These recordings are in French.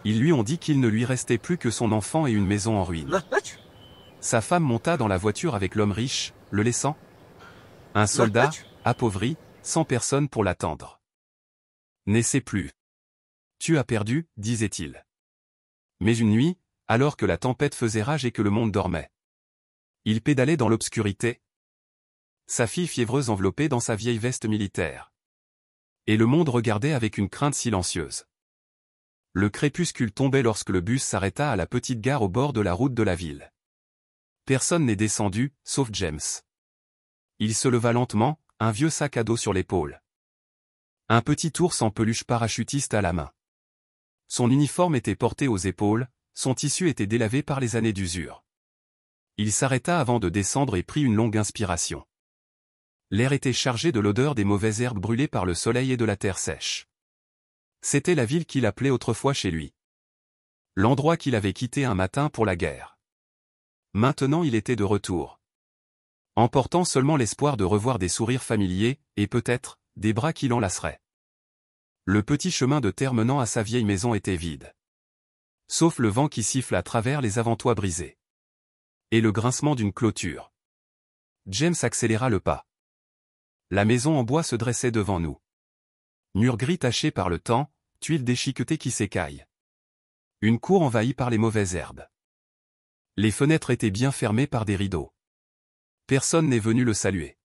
Ils lui ont dit qu'il ne lui restait plus que son enfant et une maison en ruine. Sa femme monta dans la voiture avec l'homme riche, le laissant. Un soldat, appauvri, sans personne pour l'attendre. N'essaie plus. Tu as perdu, disait-il. Mais une nuit, alors que la tempête faisait rage et que le monde dormait. Il pédalait dans l'obscurité. Sa fille fiévreuse enveloppée dans sa vieille veste militaire. Et le monde regardait avec une crainte silencieuse. Le crépuscule tombait lorsque le bus s'arrêta à la petite gare au bord de la route de la ville. Personne n'est descendu, sauf James. Il se leva lentement, un vieux sac à dos sur l'épaule. Un petit ours en peluche parachutiste à la main. Son uniforme était porté aux épaules, son tissu était délavé par les années d'usure. Il s'arrêta avant de descendre et prit une longue inspiration. L'air était chargé de l'odeur des mauvaises herbes brûlées par le soleil et de la terre sèche. C'était la ville qu'il appelait autrefois chez lui. L'endroit qu'il avait quitté un matin pour la guerre. Maintenant il était de retour. Emportant seulement l'espoir de revoir des sourires familiers, et peut-être, des bras qui l'enlaceraient. Le petit chemin de terre menant à sa vieille maison était vide. Sauf le vent qui siffle à travers les avant-toits brisés. Et le grincement d'une clôture. James accéléra le pas. La maison en bois se dressait devant nous. Murs gris tachés par le temps, tuiles déchiquetées qui s'écaillent. Une cour envahie par les mauvaises herbes. Les fenêtres étaient bien fermées par des rideaux. Personne n'est venu le saluer.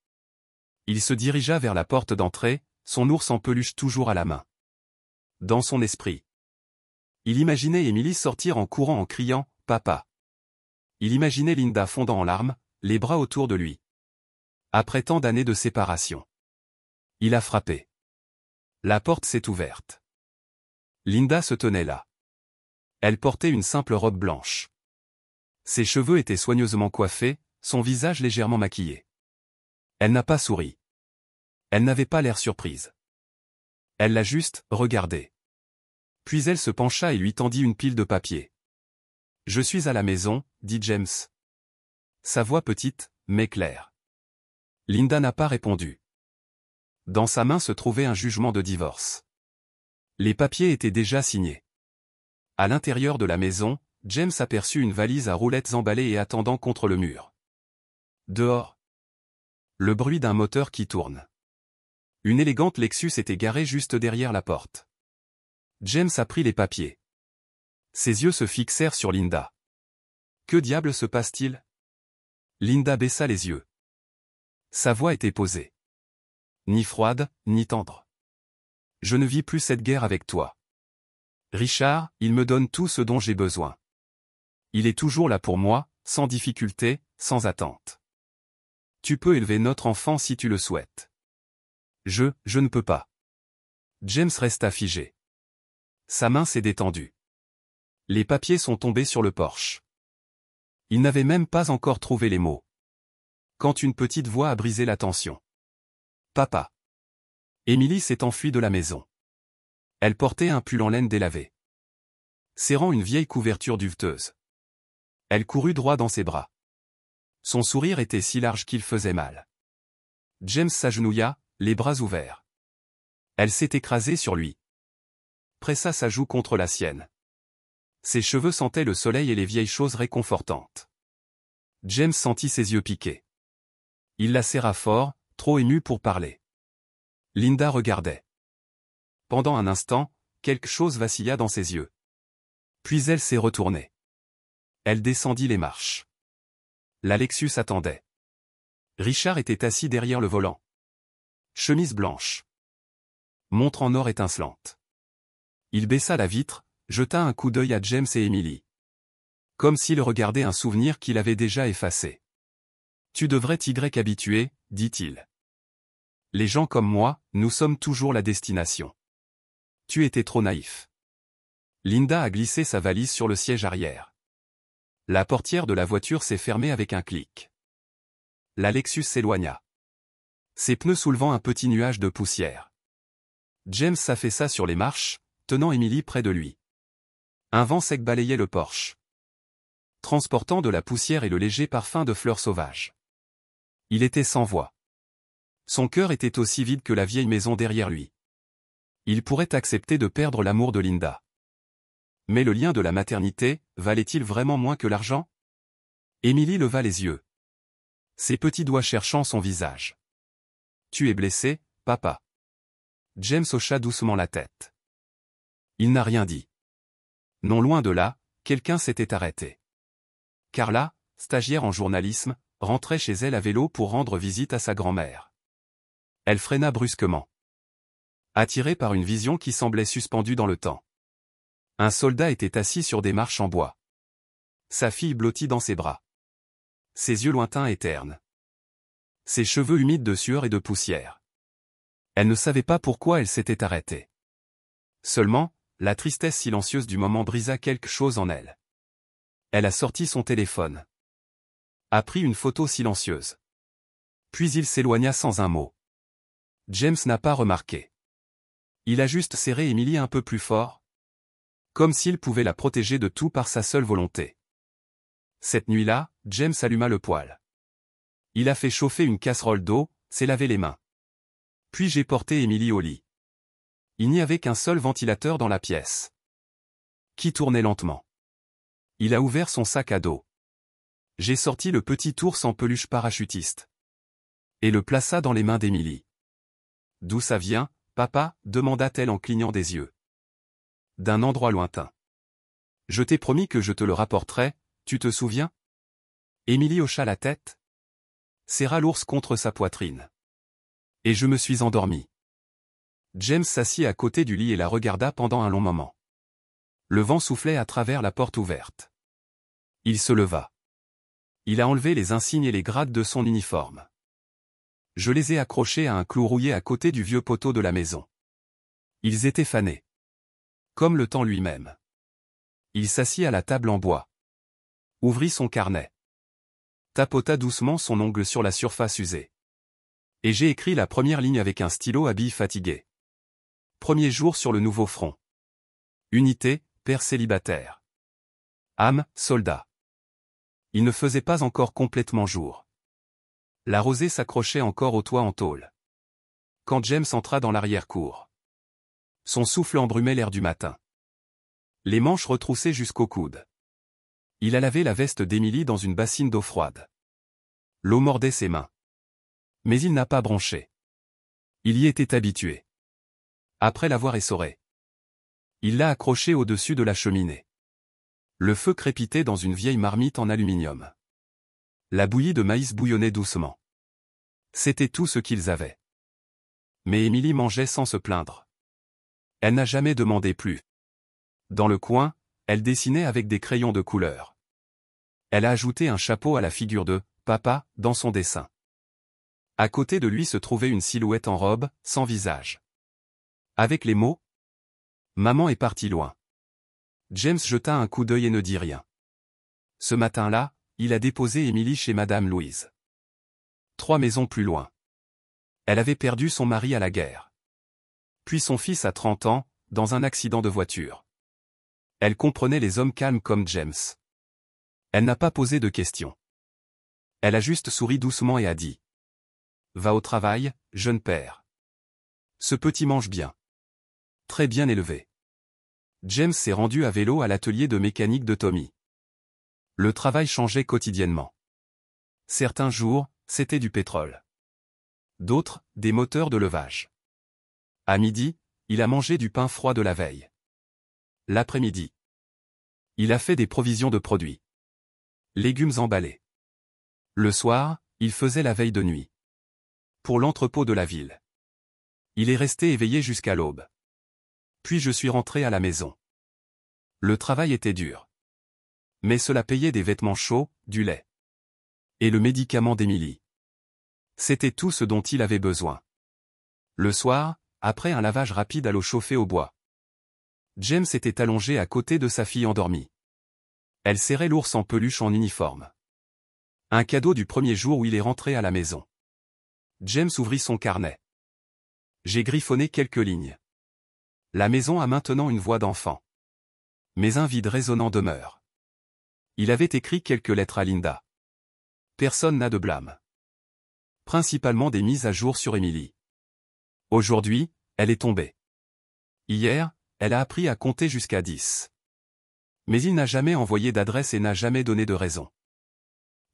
Il se dirigea vers la porte d'entrée, son ours en peluche toujours à la main. Dans son esprit. Il imaginait Emily sortir en courant en criant « Papa ». Il imaginait Linda fondant en larmes, les bras autour de lui. Après tant d'années de séparation. Il a frappé. La porte s'est ouverte. Linda se tenait là. Elle portait une simple robe blanche. Ses cheveux étaient soigneusement coiffés, son visage légèrement maquillé. Elle n'a pas souri. Elle n'avait pas l'air surprise. Elle l'a juste regardé. Puis elle se pencha et lui tendit une pile de papier. « Je suis à la maison, » dit James. Sa voix petite, mais claire. Linda n'a pas répondu. Dans sa main se trouvait un jugement de divorce. Les papiers étaient déjà signés. À l'intérieur de la maison, James aperçut une valise à roulettes emballée et attendant contre le mur. Dehors. Le bruit d'un moteur qui tourne. Une élégante Lexus était garée juste derrière la porte. James a pris les papiers. Ses yeux se fixèrent sur Linda. Que diable se passe-t-il? Linda baissa les yeux. Sa voix était posée. Ni froide, ni tendre. Je ne vis plus cette guerre avec toi. Richard, il me donne tout ce dont j'ai besoin. Il est toujours là pour moi, sans difficulté, sans attente. Tu peux élever notre enfant si tu le souhaites. Je ne peux pas. James resta figé. Sa main s'est détendue. Les papiers sont tombés sur le porche. Il n'avait même pas encore trouvé les mots. Quand une petite voix a brisé la tension. Papa. Emily s'est enfuie de la maison. Elle portait un pull en laine délavé. Serrant une vieille couverture duveteuse. Elle courut droit dans ses bras. Son sourire était si large qu'il faisait mal. James s'agenouilla, les bras ouverts. Elle s'est écrasée sur lui. Pressa sa joue contre la sienne. Ses cheveux sentaient le soleil et les vieilles choses réconfortantes. James sentit ses yeux piquer. Il la serra fort, trop ému pour parler. Linda regardait. Pendant un instant, quelque chose vacilla dans ses yeux. Puis elle s'est retournée. Elle descendit les marches. La Lexus attendait. Richard était assis derrière le volant. Chemise blanche. Montre en or étincelante. Il baissa la vitre, jeta un coup d'œil à James et Emily. Comme s'il regardait un souvenir qu'il avait déjà effacé. Tu devrais t'y habituer, dit-il. Les gens comme moi, nous sommes toujours la destination. Tu étais trop naïf. Linda a glissé sa valise sur le siège arrière. La portière de la voiture s'est fermée avec un clic. La Lexus s'éloigna. Ses pneus soulevant un petit nuage de poussière. James s'affaissa sur les marches, tenant Emily près de lui. Un vent sec balayait le porche, transportant de la poussière et le léger parfum de fleurs sauvages. Il était sans voix. Son cœur était aussi vide que la vieille maison derrière lui. Il pourrait accepter de perdre l'amour de Linda. Mais le lien de la maternité, valait-il vraiment moins que l'argent? Émilie leva les yeux. Ses petits doigts cherchant son visage. Tu es blessé, papa. James hocha doucement la tête. Il n'a rien dit. Non loin de là, quelqu'un s'était arrêté. Carla, stagiaire en journalisme, rentrait chez elle à vélo pour rendre visite à sa grand-mère. Elle freina brusquement. Attirée par une vision qui semblait suspendue dans le temps. Un soldat était assis sur des marches en bois. Sa fille blottit dans ses bras. Ses yeux lointains et ternes. Ses cheveux humides de sueur et de poussière. Elle ne savait pas pourquoi elle s'était arrêtée. Seulement, la tristesse silencieuse du moment brisa quelque chose en elle. Elle a sorti son téléphone. A pris une photo silencieuse. Puis il s'éloigna sans un mot. James n'a pas remarqué. Il a juste serré Émilie un peu plus fort. Comme s'il pouvait la protéger de tout par sa seule volonté. Cette nuit-là, James alluma le poêle. Il a fait chauffer une casserole d'eau, s'est lavé les mains. Puis j'ai porté Émilie au lit. Il n'y avait qu'un seul ventilateur dans la pièce. Qui tournait lentement. Il a ouvert son sac à dos. J'ai sorti le petit ours en peluche parachutiste. Et le plaça dans les mains d'Émilie. D'où ça vient, papa? Demanda-t-elle en clignant des yeux. D'un endroit lointain. Je t'ai promis que je te le rapporterais, tu te souviens? Émilie hocha la tête. Serra l'ours contre sa poitrine. Et je me suis endormi. James s'assit à côté du lit et la regarda pendant un long moment. Le vent soufflait à travers la porte ouverte. Il se leva. Il a enlevé les insignes et les grades de son uniforme. Je les ai accrochés à un clou rouillé à côté du vieux poteau de la maison. Ils étaient fanés. Comme le temps lui-même. Il s'assit à la table en bois. Ouvrit son carnet. Tapota doucement son ongle sur la surface usée. Et j'ai écrit la première ligne avec un stylo à billes fatigué. Premier jour sur le nouveau front. Unité, père célibataire. Âme, soldat. Il ne faisait pas encore complètement jour. La rosée s'accrochait encore au toit en tôle. Quand James entra dans l'arrière-cour. Son souffle embrumait l'air du matin. Les manches retroussées jusqu'au coude. Il a lavé la veste d'Émilie dans une bassine d'eau froide. L'eau mordait ses mains. Mais il n'a pas bronché. Il y était habitué. Après l'avoir essorée. Il l'a accrochée au-dessus de la cheminée. Le feu crépitait dans une vieille marmite en aluminium. La bouillie de maïs bouillonnait doucement. C'était tout ce qu'ils avaient. Mais Émilie mangeait sans se plaindre. Elle n'a jamais demandé plus. Dans le coin, elle dessinait avec des crayons de couleur. Elle a ajouté un chapeau à la figure de « papa » dans son dessin. À côté de lui se trouvait une silhouette en robe, sans visage. Avec les mots « Maman est partie loin ». James jeta un coup d'œil et ne dit rien. Ce matin-là, il a déposé Émilie chez Madame Louise. 3 maisons plus loin. Elle avait perdu son mari à la guerre. Puis son fils à 30 ans, dans un accident de voiture. Elle comprenait les hommes calmes comme James. Elle n'a pas posé de questions. Elle a juste souri doucement et a dit. Va au travail, jeune père. Ce petit mange bien. Très bien élevé. James s'est rendu à vélo à l'atelier de mécanique de Tommy. Le travail changeait quotidiennement. Certains jours, c'était du pétrole. D'autres, des moteurs de levage. À midi, il a mangé du pain froid de la veille. L'après-midi. Il a fait des provisions de produits. Légumes emballés. Le soir, il faisait la veille de nuit. Pour l'entrepôt de la ville. Il est resté éveillé jusqu'à l'aube. Puis je suis rentré à la maison. Le travail était dur. Mais cela payait des vêtements chauds, du lait. Et le médicament d'Émilie. C'était tout ce dont il avait besoin. Le soir, après un lavage rapide à l'eau chauffée au bois. James était allongé à côté de sa fille endormie. Elle serrait l'ours en peluche en uniforme. Un cadeau du premier jour où il est rentré à la maison. James ouvrit son carnet. J'ai griffonné quelques lignes. La maison a maintenant une voix d'enfant. Mais un vide résonnant demeure. Il avait écrit quelques lettres à Linda. Personne n'a de blâme. Principalement des mises à jour sur Émilie. Aujourd'hui, elle est tombée. Hier, elle a appris à compter jusqu'à 10. Mais il n'a jamais envoyé d'adresse et n'a jamais donné de raison.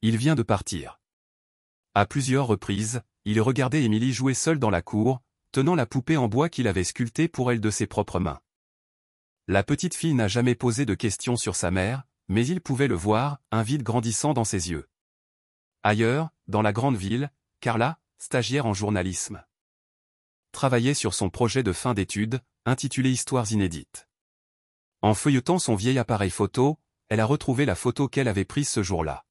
Il vient de partir. À plusieurs reprises, il regardait Emily jouer seule dans la cour, tenant la poupée en bois qu'il avait sculptée pour elle de ses propres mains. La petite fille n'a jamais posé de questions sur sa mère, mais il pouvait le voir, un vide grandissant dans ses yeux. Ailleurs, dans la grande ville, Carla, stagiaire en journalisme, travaillait sur son projet de fin d'études, intitulé Histoires inédites. En feuilletant son vieil appareil photo, elle a retrouvé la photo qu'elle avait prise ce jour-là.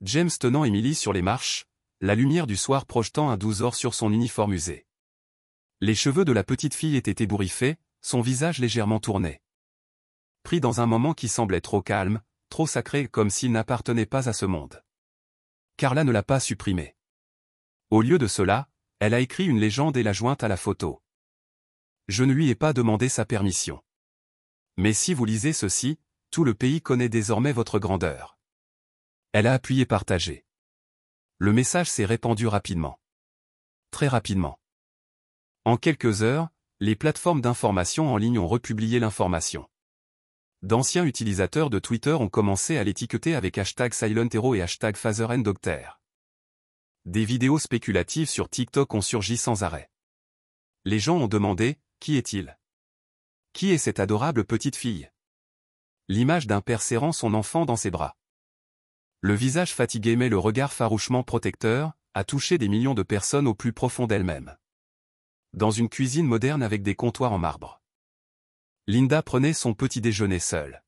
James tenant Emily sur les marches, la lumière du soir projetant un 12 or sur son uniforme usé. Les cheveux de la petite fille étaient ébouriffés, son visage légèrement tourné. Pris dans un moment qui semblait trop calme, trop sacré, comme s'il n'appartenait pas à ce monde. Carla ne l'a pas supprimé. Au lieu de cela, elle a écrit une légende et l'a jointe à la photo. Je ne lui ai pas demandé sa permission. Mais si vous lisez ceci, tout le pays connaît désormais votre grandeur. Elle a appuyé partager. Le message s'est répandu rapidement. Très rapidement. En quelques heures, les plateformes d'information en ligne ont republié l'information. D'anciens utilisateurs de Twitter ont commencé à l'étiqueter avec #SilentHero et #FatherandDoctor. Des vidéos spéculatives sur TikTok ont surgi sans arrêt. Les gens ont demandé, qui est-il? Qui est cette adorable petite fille? L'image d'un père serrant son enfant dans ses bras. Le visage fatigué mais le regard farouchement protecteur, a touché des millions de personnes au plus profond d'elles-mêmes. Dans une cuisine moderne avec des comptoirs en marbre. Linda prenait son petit déjeuner seule.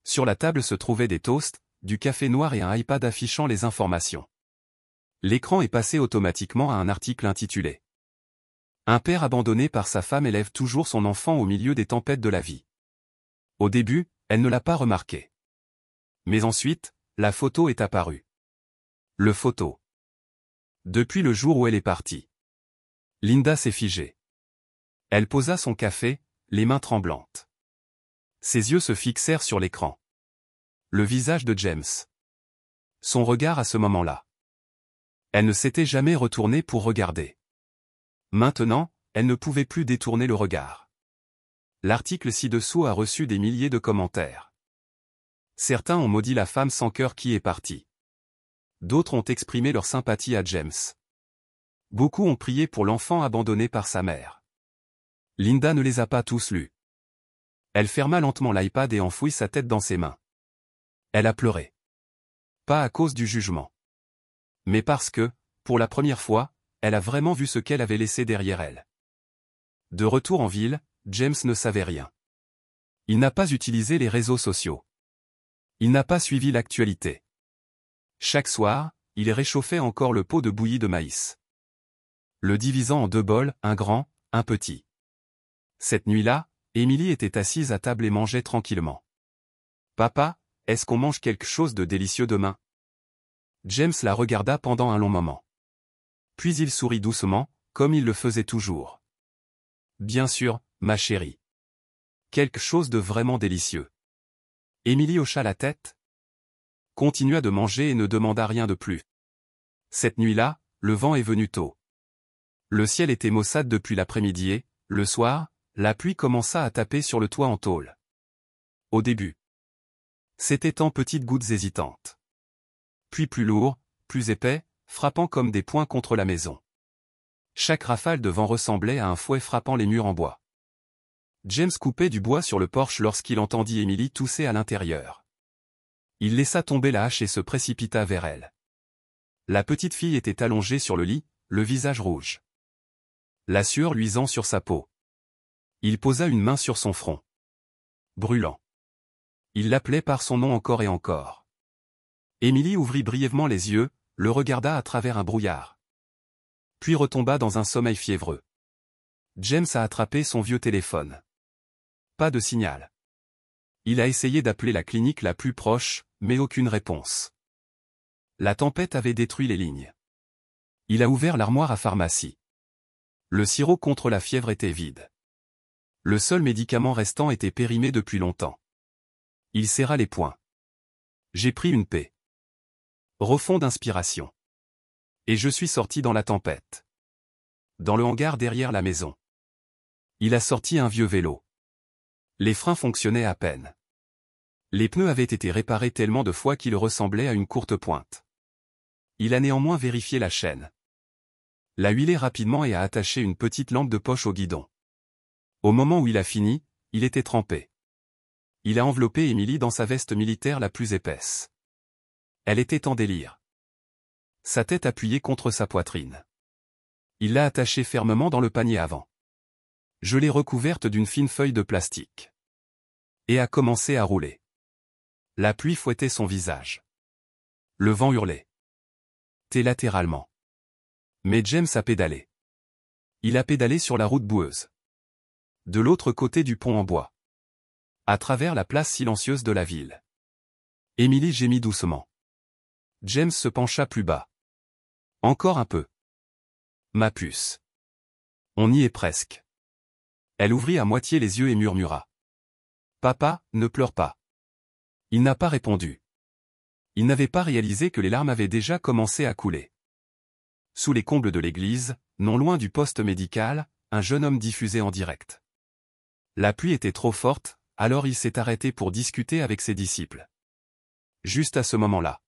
Sur la table se trouvaient des toasts, du café noir et un iPad affichant les informations. L'écran est passé automatiquement à un article intitulé « Un père abandonné par sa femme élève toujours son enfant au milieu des tempêtes de la vie ». Au début, elle ne l'a pas remarqué. Mais ensuite, la photo est apparue. Le photo. Depuis le jour où elle est partie. Linda s'est figée. Elle posa son café, les mains tremblantes. Ses yeux se fixèrent sur l'écran. Le visage de James. Son regard à ce moment-là. Elle ne s'était jamais retournée pour regarder. Maintenant, elle ne pouvait plus détourner le regard. L'article ci-dessous a reçu des milliers de commentaires. Certains ont maudit la femme sans cœur qui est partie. D'autres ont exprimé leur sympathie à James. Beaucoup ont prié pour l'enfant abandonné par sa mère. Linda ne les a pas tous lus. Elle ferma lentement l'iPad et enfouit sa tête dans ses mains. Elle a pleuré. Pas à cause du jugement. Mais parce que, pour la première fois, elle a vraiment vu ce qu'elle avait laissé derrière elle. De retour en ville, James ne savait rien. Il n'a pas utilisé les réseaux sociaux. Il n'a pas suivi l'actualité. Chaque soir, il réchauffait encore le pot de bouillie de maïs. Le divisant en 2 bols, un grand, un petit. Cette nuit-là, Emily était assise à table et mangeait tranquillement. « Papa, est-ce qu'on mange quelque chose de délicieux demain ?» James la regarda pendant un long moment. Puis il sourit doucement, comme il le faisait toujours. « Bien sûr, ma chérie. Quelque chose de vraiment délicieux. » Emily hocha la tête. Continua de manger et ne demanda rien de plus. Cette nuit-là, le vent est venu tôt. Le ciel était maussade depuis l'après-midi et, le soir, la pluie commença à taper sur le toit en tôle. Au début, c'était en petites gouttes hésitantes. Puis plus lourd, plus épais, frappant comme des poings contre la maison. Chaque rafale de vent ressemblait à un fouet frappant les murs en bois. James coupait du bois sur le porche lorsqu'il entendit Emily tousser à l'intérieur. Il laissa tomber la hache et se précipita vers elle. La petite fille était allongée sur le lit, le visage rouge. La sueur luisant sur sa peau. Il posa une main sur son front. Brûlant. Il l'appelait par son nom encore et encore. Emily ouvrit brièvement les yeux, le regarda à travers un brouillard. Puis retomba dans un sommeil fiévreux. James a attrapé son vieux téléphone. Pas de signal. Il a essayé d'appeler la clinique la plus proche, mais aucune réponse. La tempête avait détruit les lignes. Il a ouvert l'armoire à pharmacie. Le sirop contre la fièvre était vide. Le seul médicament restant était périmé depuis longtemps. Il serra les poings. J'ai pris une paix. Refond d'inspiration. Et je suis sorti dans la tempête. Dans le hangar derrière la maison. Il a sorti un vieux vélo. Les freins fonctionnaient à peine. Les pneus avaient été réparés tellement de fois qu'ils ressemblaient à une courte pointe. Il a néanmoins vérifié la chaîne. L'a huilé rapidement et a attaché une petite lampe de poche au guidon. Au moment où il a fini, il était trempé. Il a enveloppé Emily dans sa veste militaire la plus épaisse. Elle était en délire. Sa tête appuyée contre sa poitrine. Il l'a attachée fermement dans le panier avant. Je l'ai recouverte d'une fine feuille de plastique. Et a commencé à rouler. La pluie fouettait son visage. Le vent hurlait. Latéralement. Mais James a pédalé. Il a pédalé sur la route boueuse. De l'autre côté du pont en bois. À travers la place silencieuse de la ville. Emily gémit doucement. James se pencha plus bas. Encore un peu. Ma puce. On y est presque. Elle ouvrit à moitié les yeux et murmura. Papa, ne pleure pas. Il n'a pas répondu. Il n'avait pas réalisé que les larmes avaient déjà commencé à couler. Sous les combles de l'église, non loin du poste médical, un jeune homme diffusait en direct. La pluie était trop forte, alors il s'est arrêté pour discuter avec ses disciples. Juste à ce moment-là.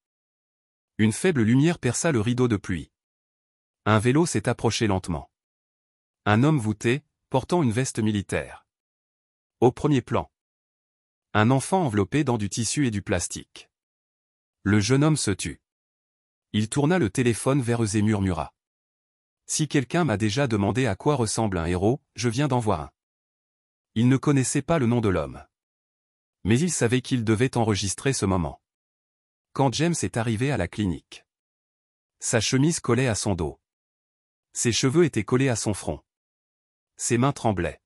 Une faible lumière perça le rideau de pluie. Un vélo s'est approché lentement. Un homme voûté, portant une veste militaire. Au premier plan. Un enfant enveloppé dans du tissu et du plastique. Le jeune homme se tut. Il tourna le téléphone vers eux et murmura. Si quelqu'un m'a déjà demandé à quoi ressemble un héros, je viens d'en voir un. Il ne connaissait pas le nom de l'homme. Mais il savait qu'il devait enregistrer ce moment. Quand James est arrivé à la clinique. Sa chemise collait à son dos. Ses cheveux étaient collés à son front. Ses mains tremblaient.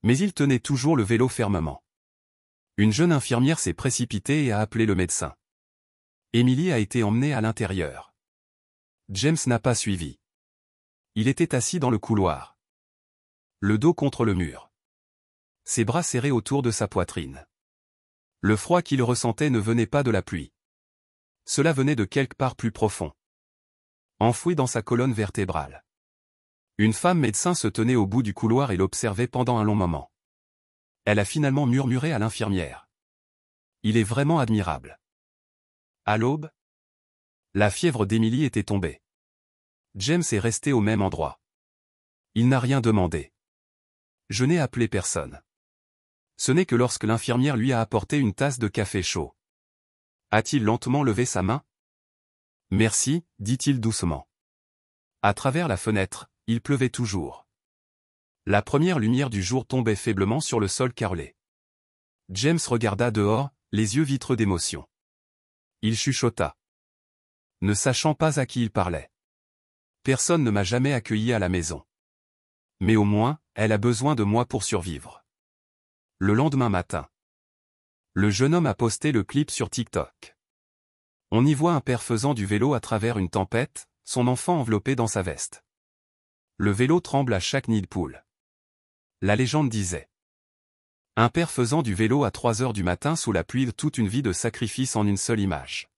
Mais il tenait toujours le vélo fermement. Une jeune infirmière s'est précipitée et a appelé le médecin. Emily a été emmenée à l'intérieur. James n'a pas suivi. Il était assis dans le couloir. Le dos contre le mur. Ses bras serrés autour de sa poitrine. Le froid qu'il ressentait ne venait pas de la pluie. Cela venait de quelque part plus profond. Enfoui dans sa colonne vertébrale. Une femme médecin se tenait au bout du couloir et l'observait pendant un long moment. Elle a finalement murmuré à l'infirmière. Il est vraiment admirable. À l'aube, la fièvre d'Emily était tombée. James est resté au même endroit. Il n'a rien demandé. Je n'ai appelé personne. Ce n'est que lorsque l'infirmière lui a apporté une tasse de café chaud. A-t-il lentement levé sa main? Merci, dit-il doucement. À travers la fenêtre, il pleuvait toujours. La première lumière du jour tombait faiblement sur le sol carrelé. James regarda dehors, les yeux vitreux d'émotion. Il chuchota. Ne sachant pas à qui il parlait. Personne ne m'a jamais accueilli à la maison. Mais au moins, elle a besoin de moi pour survivre. Le lendemain matin. Le jeune homme a posté le clip sur TikTok. On y voit un père faisant du vélo à travers une tempête, son enfant enveloppé dans sa veste. Le vélo tremble à chaque nid de poule. La légende disait. Un père faisant du vélo à 3 heures du matin sous la pluie, toute une vie de sacrifice en une seule image.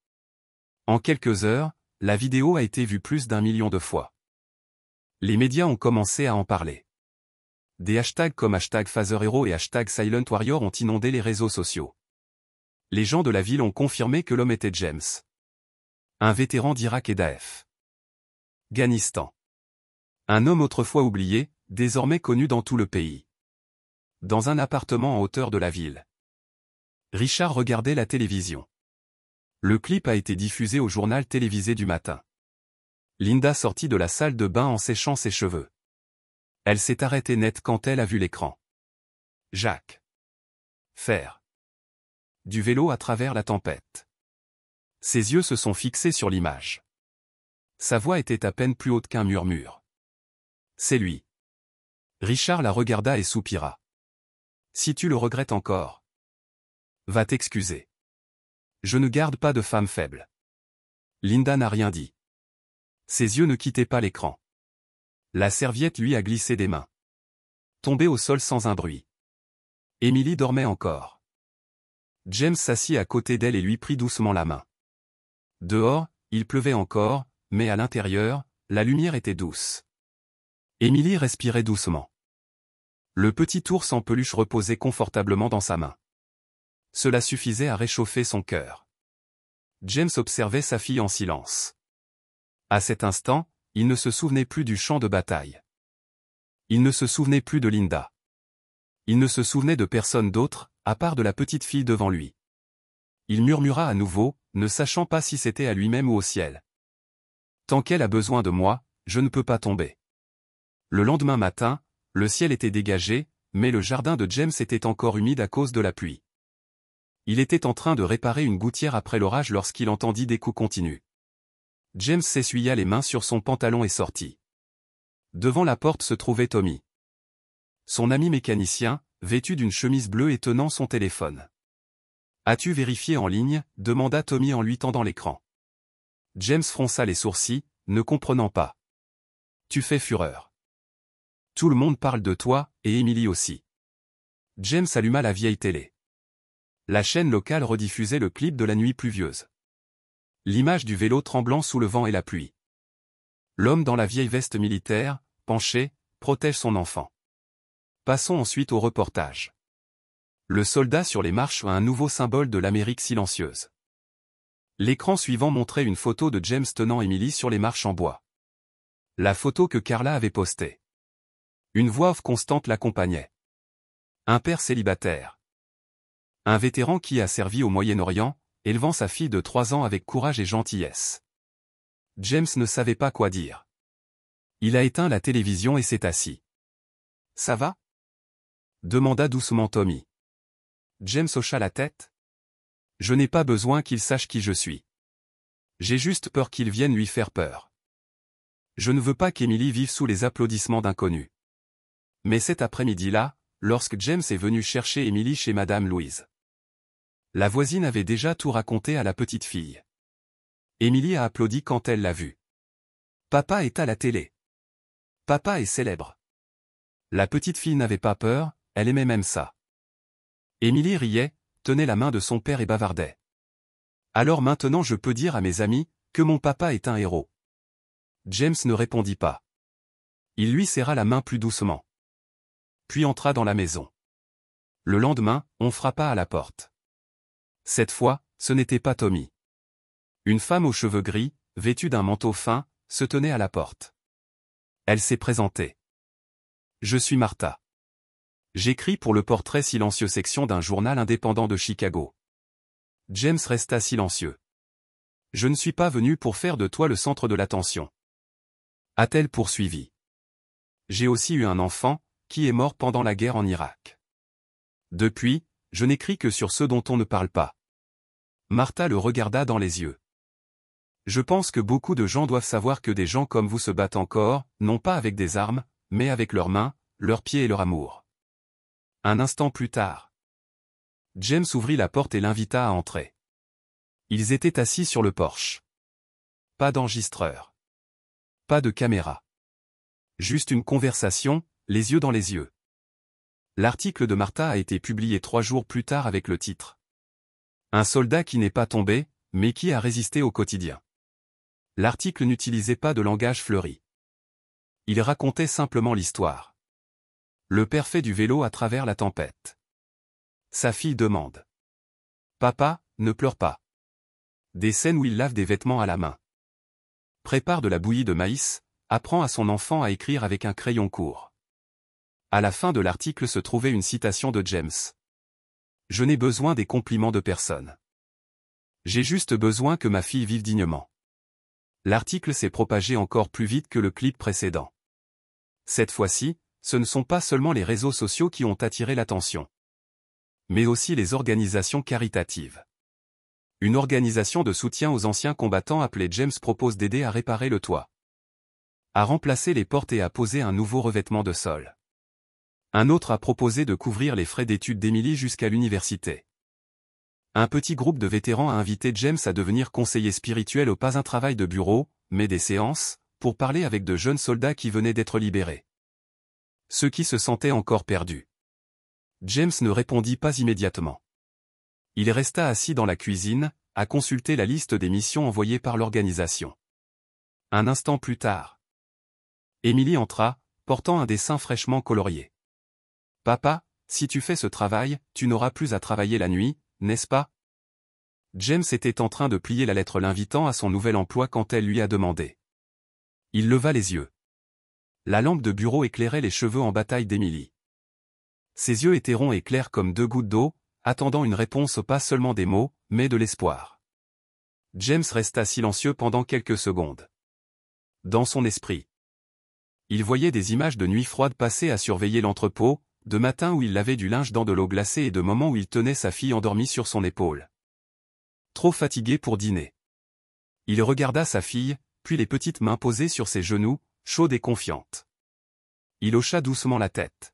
En quelques heures, la vidéo a été vue plus d'1 million de fois. Les médias ont commencé à en parler. Des hashtags comme #FatherHero et #SilentWarrior ont inondé les réseaux sociaux. Les gens de la ville ont confirmé que l'homme était James. Un vétéran d'Irak et d'Afghanistan. Un homme autrefois oublié, désormais connu dans tout le pays. Dans un appartement en hauteur de la ville. Richard regardait la télévision. Le clip a été diffusé au journal télévisé du matin. Linda sortit de la salle de bain en séchant ses cheveux. Elle s'est arrêtée net quand elle a vu l'écran. Jacques. Faire. Du vélo à travers la tempête. Ses yeux se sont fixés sur l'image. Sa voix était à peine plus haute qu'un murmure. C'est lui. Richard la regarda et soupira. Si tu le regrettes encore. Va t'excuser. Je ne garde pas de femme faible. Linda n'a rien dit. Ses yeux ne quittaient pas l'écran. La serviette lui a glissé des mains. Tombée au sol sans un bruit. Emily dormait encore. James s'assit à côté d'elle et lui prit doucement la main. Dehors, il pleuvait encore, mais à l'intérieur, la lumière était douce. Emily respirait doucement. Le petit ours en peluche reposait confortablement dans sa main. Cela suffisait à réchauffer son cœur. James observait sa fille en silence. À cet instant, il ne se souvenait plus du champ de bataille. Il ne se souvenait plus de Linda. Il ne se souvenait de personne d'autre, à part de la petite fille devant lui. Il murmura à nouveau, ne sachant pas si c'était à lui-même ou au ciel. Tant qu'elle a besoin de moi, je ne peux pas tomber. Le lendemain matin, le ciel était dégagé, mais le jardin de James était encore humide à cause de la pluie. Il était en train de réparer une gouttière après l'orage lorsqu'il entendit des coups continus. James s'essuya les mains sur son pantalon et sortit. Devant la porte se trouvait Tommy. Son ami mécanicien, vêtu d'une chemise bleue et tenant son téléphone. « As-tu vérifié en ligne ?» demanda Tommy en lui tendant l'écran. James fronça les sourcils, ne comprenant pas. « Tu fais fureur. Tout le monde parle de toi, et Emily aussi. » James alluma la vieille télé. La chaîne locale rediffusait le clip de la nuit pluvieuse. L'image du vélo tremblant sous le vent et la pluie. L'homme dans la vieille veste militaire, penché, protège son enfant. Passons ensuite au reportage. Le soldat sur les marches, un nouveau symbole de l'Amérique silencieuse. L'écran suivant montrait une photo de James tenant Emily sur les marches en bois. La photo que Carla avait postée. Une voix off constante l'accompagnait. Un père célibataire. Un vétéran qui a servi au Moyen-Orient, élevant sa fille de 3 ans avec courage et gentillesse. James ne savait pas quoi dire. Il a éteint la télévision et s'est assis. « Ça va ?» demanda doucement Tommy. James hocha la tête. « Je n'ai pas besoin qu'il sache qui je suis. J'ai juste peur qu'il vienne lui faire peur. Je ne veux pas qu'Emily vive sous les applaudissements d'inconnus. » Mais cet après-midi-là, lorsque James est venu chercher Emily chez Madame Louise. La voisine avait déjà tout raconté à la petite fille. Emily a applaudi quand elle l'a vu. Papa est à la télé. Papa est célèbre. La petite fille n'avait pas peur, elle aimait même ça. Emily riait, tenait la main de son père et bavardait. Alors maintenant je peux dire à mes amis que mon papa est un héros. James ne répondit pas. Il lui serra la main plus doucement. Puis entra dans la maison. Le lendemain, on frappa à la porte. Cette fois, ce n'était pas Tommy. Une femme aux cheveux gris, vêtue d'un manteau fin, se tenait à la porte. Elle s'est présentée. « Je suis Martha. J'écris pour le portrait silencieux section d'un journal indépendant de Chicago. » James resta silencieux. « Je ne suis pas venu pour faire de toi le centre de l'attention. » A-t-elle poursuivi. « J'ai aussi eu un enfant, qui est mort pendant la guerre en Irak. Depuis, je n'écris que sur ceux dont on ne parle pas. » Martha le regarda dans les yeux. « Je pense que beaucoup de gens doivent savoir que des gens comme vous se battent encore, non pas avec des armes, mais avec leurs mains, leurs pieds et leur amour. » Un instant plus tard, James ouvrit la porte et l'invita à entrer. Ils étaient assis sur le porche. Pas d'enregistreur. Pas de caméra. Juste une conversation, les yeux dans les yeux. L'article de Martha a été publié 3 jours plus tard avec le titre « Un soldat qui n'est pas tombé, mais qui a résisté au quotidien ». L'article n'utilisait pas de langage fleuri. Il racontait simplement l'histoire. Le père fait du vélo à travers la tempête. Sa fille demande. « Papa, ne pleure pas. » Des scènes où il lave des vêtements à la main. Prépare de la bouillie de maïs, apprend à son enfant à écrire avec un crayon court. À la fin de l'article se trouvait une citation de James. « Je n'ai besoin des compliments de personne. J'ai juste besoin que ma fille vive dignement. » L'article s'est propagé encore plus vite que le clip précédent. Cette fois-ci, ce ne sont pas seulement les réseaux sociaux qui ont attiré l'attention, mais aussi les organisations caritatives. Une organisation de soutien aux anciens combattants appelée James propose d'aider à réparer le toit, à remplacer les portes et à poser un nouveau revêtement de sol. Un autre a proposé de couvrir les frais d'études d'Emily jusqu'à l'université. Un petit groupe de vétérans a invité James à devenir conseiller spirituel au pas un travail de bureau, mais des séances, pour parler avec de jeunes soldats qui venaient d'être libérés. Ceux qui se sentaient encore perdus. James ne répondit pas immédiatement. Il resta assis dans la cuisine, à consulter la liste des missions envoyées par l'organisation. Un instant plus tard, Emily entra, portant un dessin fraîchement colorié. « Papa, si tu fais ce travail, tu n'auras plus à travailler la nuit, n'est-ce pas? James était en train de plier la lettre l'invitant à son nouvel emploi quand elle lui a demandé. Il leva les yeux. La lampe de bureau éclairait les cheveux en bataille d'Emily. Ses yeux étaient ronds et clairs comme deux gouttes d'eau, attendant une réponse pas seulement des mots, mais de l'espoir. James resta silencieux pendant quelques secondes. Dans son esprit, il voyait des images de nuits froides passées à surveiller l'entrepôt, de matins où il lavait du linge dans de l'eau glacée et de moments où il tenait sa fille endormie sur son épaule. Trop fatigué pour dîner. Il regarda sa fille, puis les petites mains posées sur ses genoux, chaudes et confiantes. Il hocha doucement la tête.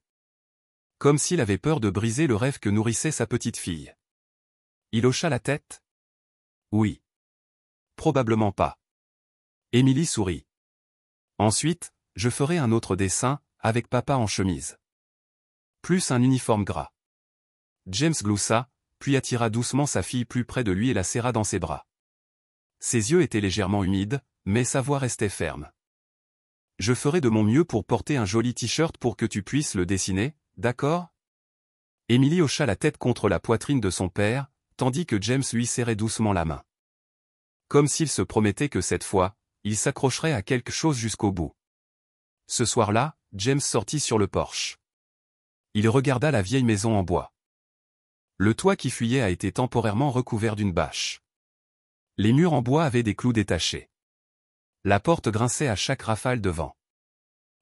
Comme s'il avait peur de briser le rêve que nourrissait sa petite fille. Il hocha la tête? Oui. Probablement pas. Emily sourit. Ensuite, je ferai un autre dessin, avec papa en chemise. Plus un uniforme gras. James gloussa, puis attira doucement sa fille plus près de lui et la serra dans ses bras. Ses yeux étaient légèrement humides, mais sa voix restait ferme. Je ferai de mon mieux pour porter un joli t-shirt pour que tu puisses le dessiner, d'accord? Emily hocha la tête contre la poitrine de son père, tandis que James lui serrait doucement la main. Comme s'il se promettait que cette fois, il s'accrocherait à quelque chose jusqu'au bout. Ce soir-là, James sortit sur le porche. Il regarda la vieille maison en bois. Le toit qui fuyait a été temporairement recouvert d'une bâche. Les murs en bois avaient des clous détachés. La porte grinçait à chaque rafale de vent.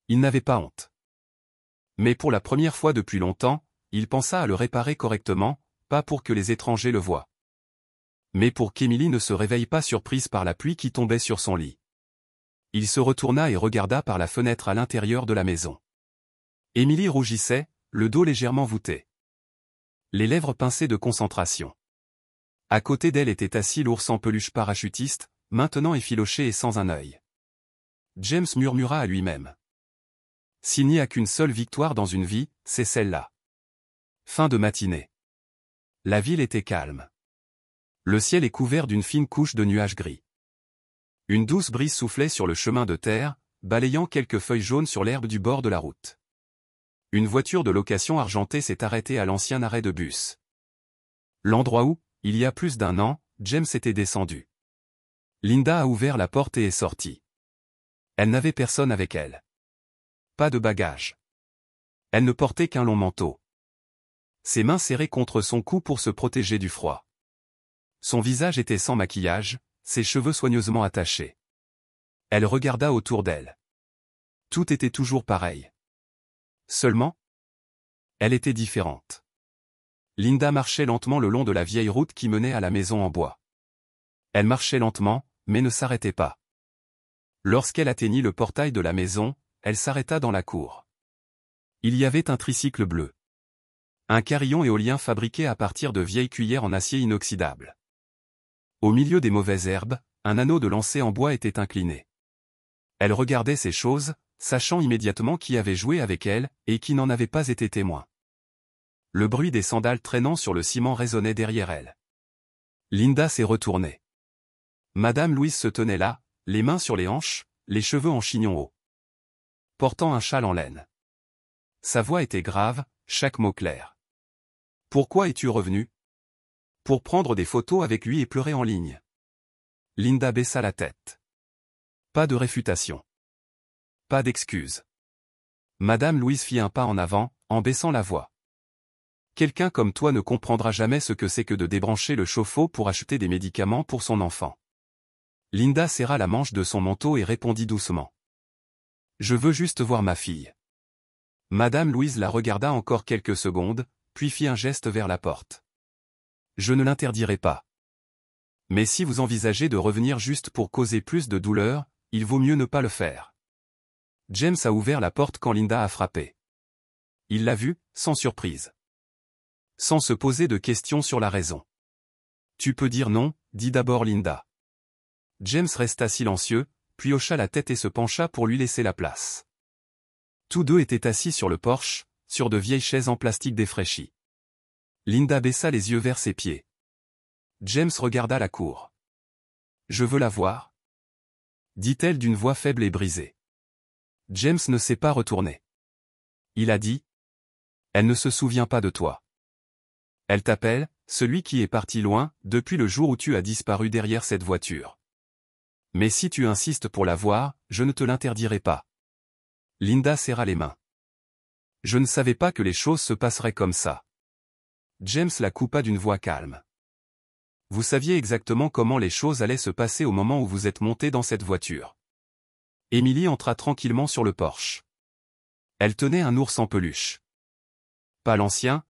Il n'avait pas honte. Mais pour la première fois depuis longtemps, il pensa à le réparer correctement, pas pour que les étrangers le voient. Mais pour qu'Emily ne se réveille pas surprise par la pluie qui tombait sur son lit. Il se retourna et regarda par la fenêtre à l'intérieur de la maison. Emily rougissait, le dos légèrement voûté. Les lèvres pincées de concentration. À côté d'elle était assis l'ours en peluche parachutiste, maintenant effiloché et sans un œil. James murmura à lui-même. S'il n'y a qu'une seule victoire dans une vie, c'est celle-là. Fin de matinée. La ville était calme. Le ciel est couvert d'une fine couche de nuages gris. Une douce brise soufflait sur le chemin de terre, balayant quelques feuilles jaunes sur l'herbe du bord de la route. Une voiture de location argentée s'est arrêtée à l'ancien arrêt de bus. L'endroit où, il y a plus d'un an, James était descendu. Linda a ouvert la porte et est sortie. Elle n'avait personne avec elle. Pas de bagages. Elle ne portait qu'un long manteau. Ses mains serrées contre son cou pour se protéger du froid. Son visage était sans maquillage, ses cheveux soigneusement attachés. Elle regarda autour d'elle. Tout était toujours pareil. Seulement, elle était différente. Linda marchait lentement le long de la vieille route qui menait à la maison en bois. Elle marchait lentement, mais ne s'arrêtait pas. Lorsqu'elle atteignit le portail de la maison, elle s'arrêta dans la cour. Il y avait un tricycle bleu. Un carillon éolien fabriqué à partir de vieilles cuillères en acier inoxydable. Au milieu des mauvaises herbes, un anneau de lancer en bois était incliné. Elle regardait ces choses, sachant immédiatement qui avait joué avec elle, et qui n'en avait pas été témoin. Le bruit des sandales traînant sur le ciment résonnait derrière elle. Linda s'est retournée. Madame Louise se tenait là, les mains sur les hanches, les cheveux en chignon haut. Portant un châle en laine. Sa voix était grave, chaque mot clair. « Pourquoi es-tu revenu ? Pour prendre des photos avec lui et pleurer en ligne. » Linda baissa la tête. Pas de réfutation. Pas d'excuse. Madame Louise fit un pas en avant, en baissant la voix. Quelqu'un comme toi ne comprendra jamais ce que c'est que de débrancher le chauffe-eau pour acheter des médicaments pour son enfant. Linda serra la manche de son manteau et répondit doucement. Je veux juste voir ma fille. Madame Louise la regarda encore quelques secondes, puis fit un geste vers la porte. Je ne l'interdirai pas. Mais si vous envisagez de revenir juste pour causer plus de douleur, il vaut mieux ne pas le faire. James a ouvert la porte quand Linda a frappé. Il l'a vue, sans surprise. Sans se poser de questions sur la raison. Tu peux dire non, dit d'abord Linda. James resta silencieux, puis hocha la tête et se pencha pour lui laisser la place. Tous deux étaient assis sur le porche, sur de vieilles chaises en plastique défraîchies. Linda baissa les yeux vers ses pieds. James regarda la cour. Je veux la voir, dit-elle d'une voix faible et brisée. James ne s'est pas retourné. Il a dit. Elle ne se souvient pas de toi. Elle t'appelle, Celui qui est parti loin, depuis le jour où tu as disparu derrière cette voiture. Mais si tu insistes pour la voir, je ne te l'interdirai pas. Linda serra les mains. Je ne savais pas que les choses se passeraient comme ça. James la coupa d'une voix calme. Vous saviez exactement comment les choses allaient se passer au moment où vous êtes monté dans cette voiture. Emily entra tranquillement sur le porche. Elle tenait un ours en peluche. Pas l'ancien,